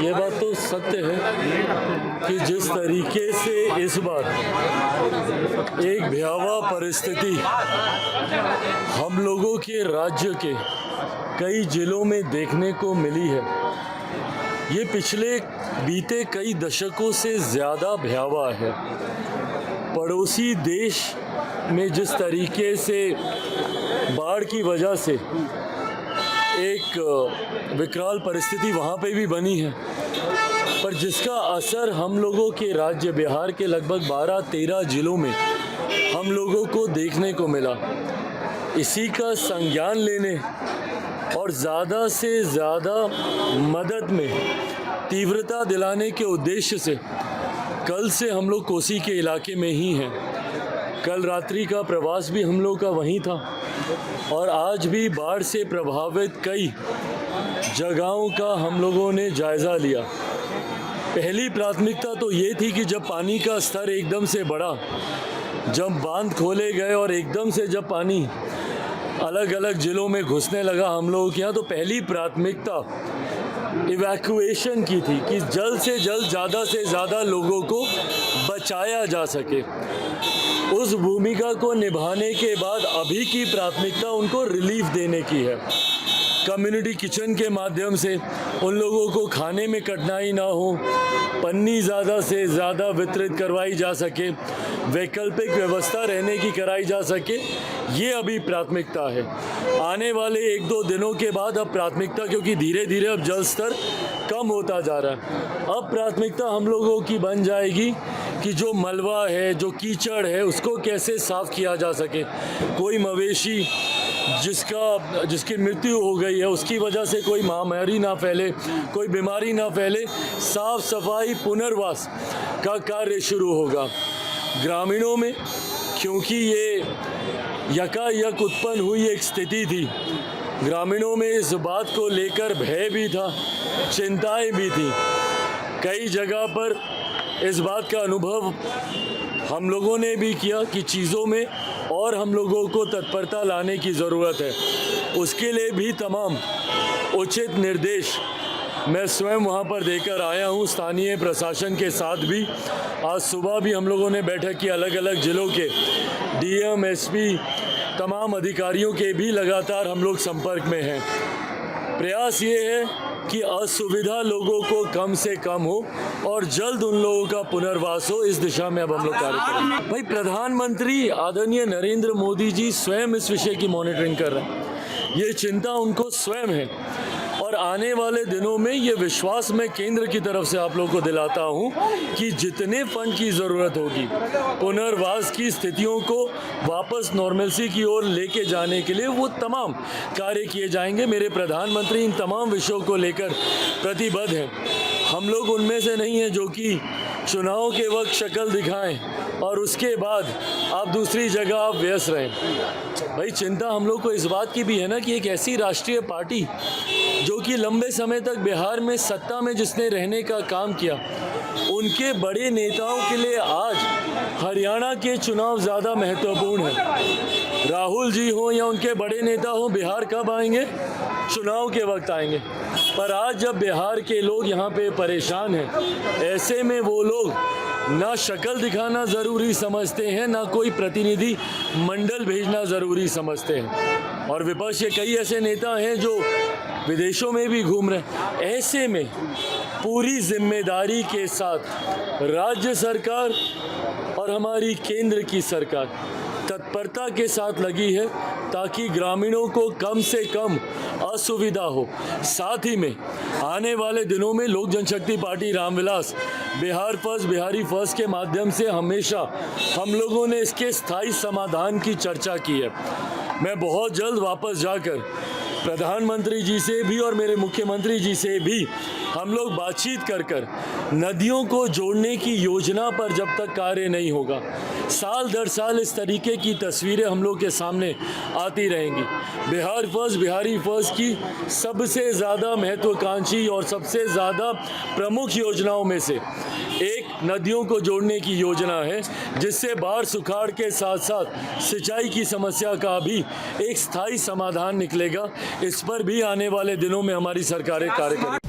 ये बात तो सत्य है कि जिस तरीके से इस बार एक भयावह परिस्थिति हम लोगों के राज्य के कई जिलों में देखने को मिली है, ये पिछले बीते कई दशकों से ज़्यादा भयावह है। पड़ोसी देश में जिस तरीके से बाढ़ की वजह से एक विकराल परिस्थिति वहाँ पे भी बनी है, पर जिसका असर हम लोगों के राज्य बिहार के लगभग 12-13 जिलों में हम लोगों को देखने को मिला। इसी का संज्ञान लेने और ज़्यादा से ज़्यादा मदद में तीव्रता दिलाने के उद्देश्य से कल से हम लोग कोसी के इलाके में ही हैं। कल रात्रि का प्रवास भी हम लोग का वहीं था और आज भी बाढ़ से प्रभावित कई जगहों का हम लोगों ने जायज़ा लिया। पहली प्राथमिकता तो ये थी कि जब पानी का स्तर एकदम से बढ़ा, जब बांध खोले गए और एकदम से जब पानी अलग अलग ज़िलों में घुसने लगा हम लोगों के यहाँ, तो पहली प्राथमिकता इवैक्यूएशन की थी कि जल्द से जल्द ज़्यादा से ज़्यादा लोगों को बचाया जा सके। उस भूमिका को निभाने के बाद अभी की प्राथमिकता उनको रिलीफ देने की है। कम्युनिटी किचन के माध्यम से उन लोगों को खाने में कठिनाई ना हो, पन्नी ज़्यादा से ज़्यादा वितरित करवाई जा सके, वैकल्पिक व्यवस्था रहने की कराई जा सके, ये अभी प्राथमिकता है। आने वाले 1-2 दिनों के बाद अब प्राथमिकता, क्योंकि धीरे धीरे अब जल स्तर कम होता जा रहा है, अब प्राथमिकता हम लोगों की बन जाएगी कि जो मलबा है, जो कीचड़ है, उसको कैसे साफ़ किया जा सके। कोई मवेशी जिसकी मृत्यु हो गई है, उसकी वजह से कोई महामारी ना फैले, कोई बीमारी ना फैले, साफ सफाई पुनर्वास का कार्य शुरू होगा। ग्रामीणों में, क्योंकि ये यकायक उत्पन्न हुई एक स्थिति थी, ग्रामीणों में इस बात को लेकर भय भी था, चिंताएं भी थी। कई जगह पर इस बात का अनुभव हम लोगों ने भी किया कि चीज़ों में और हम लोगों को तत्परता लाने की ज़रूरत है। उसके लिए भी तमाम उचित निर्देश मैं स्वयं वहां पर देकर आया हूं, स्थानीय प्रशासन के साथ भी। आज सुबह भी हम लोगों ने बैठक की, अलग अलग ज़िलों के डीएम, एसपी, तमाम अधिकारियों के भी लगातार हम लोग संपर्क में हैं। प्रयास ये है कि असुविधा लोगों को कम से कम हो और जल्द उन लोगों का पुनर्वास हो। इस दिशा में अब हम लोग कार्य करेंगे। भाई, प्रधानमंत्री आदरणीय नरेंद्र मोदी जी स्वयं इस विषय की मॉनिटरिंग कर रहे हैं। ये चिंता उनको स्वयं है और आने वाले दिनों में ये विश्वास मैं केंद्र की तरफ से आप लोगों को दिलाता हूँ कि जितने फंड की ज़रूरत होगी, पुनर्वास की स्थितियों को वापस नॉर्मलसी की ओर लेके जाने के लिए वो तमाम कार्य किए जाएंगे। मेरे प्रधानमंत्री इन तमाम विषयों को लेकर प्रतिबद्ध हैं। हम लोग उनमें से नहीं हैं जो कि चुनाव के वक्त शक्ल दिखाएं और उसके बाद आप दूसरी जगह आप व्यस्त रहें। भाई, चिंता हम लोग को इस बात की भी है ना कि एक ऐसी राष्ट्रीय पार्टी जो कि लंबे समय तक बिहार में सत्ता में जिसने रहने का काम किया, उनके बड़े नेताओं के लिए आज हरियाणा के चुनाव ज़्यादा महत्वपूर्ण है। राहुल जी हो या उनके बड़े नेता हो, बिहार कब आएंगे? चुनाव के वक्त आएंगे। पर आज जब बिहार के लोग यहाँ पे परेशान हैं, ऐसे में वो लोग ना शक्ल दिखाना ज़रूरी समझते हैं, ना कोई प्रतिनिधि मंडल भेजना ज़रूरी समझते हैं। और विपक्ष के कई ऐसे नेता हैं जो विदेशों में भी घूम रहे हैं। ऐसे में पूरी जिम्मेदारी के साथ राज्य सरकार और हमारी केंद्र की सरकार तत्परता के साथ लगी है ताकि ग्रामीणों को कम से कम असुविधा हो। साथ ही में आने वाले दिनों में लोक जनशक्ति पार्टी रामविलास बिहार फर्स्ट, बिहारी फर्स्ट के माध्यम से हमेशा हम लोगों ने इसके स्थायी समाधान की चर्चा की है। मैं बहुत जल्द वापस जाकर प्रधानमंत्री जी से भी और मेरे मुख्यमंत्री जी से भी हम लोग बातचीत कर नदियों को जोड़ने की योजना पर जब तक कार्य नहीं होगा, साल दर साल इस तरीके की तस्वीरें हम लोग के सामने आती रहेंगी। बिहार फर्स्ट, बिहारी फर्स्ट की सबसे ज़्यादा महत्वाकांक्षी और सबसे ज़्यादा प्रमुख योजनाओं में से एक नदियों को जोड़ने की योजना है, जिससे बाढ़ सुखाड़ के साथ साथ सिंचाई की समस्या का भी एक स्थायी समाधान निकलेगा। इस पर भी आने वाले दिनों में हमारी सरकारें कार्य करेंगी।